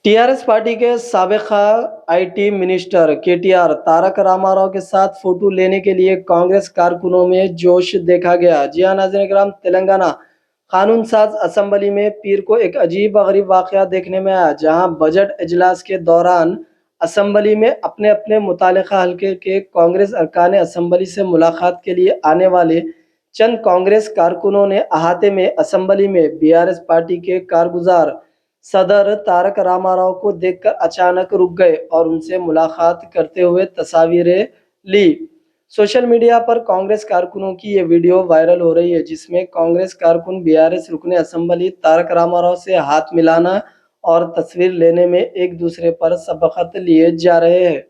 TRS party के साबिका IT minister KTR Tarak Rama Rao के साथ फोटो लेने के लिए कांग्रेस कारकुनों में जोश देखा गया। जी हाँ नाज़रीन किराम, तेलंगाना कानून साज असेंबली में पीर को एक अजीब व गरीब वाकया देखने में आया, जहां बजट इजलास के दौरान असेंबली में अपने अपने मुतालिका हल्के के कांग्रेस अरकान असेंबली से मुलाकात के लिए आने वाले चंद कांग्रेस कारकुनों ने अहाते में असेंबली में बीआरएस पार्टी के कारगुजार सदर तारक रामाराव को देखकर अचानक रुक गए और उनसे मुलाकात करते हुए तस्वीरें ली। सोशल मीडिया पर कांग्रेस कारकुनों की ये वीडियो वायरल हो रही है, जिसमें कांग्रेस कारकुन बीआरएस रुकने असेंबली तारक रामाराव से हाथ मिलाना और तस्वीर लेने में एक दूसरे पर सबकत लिए जा रहे हैं।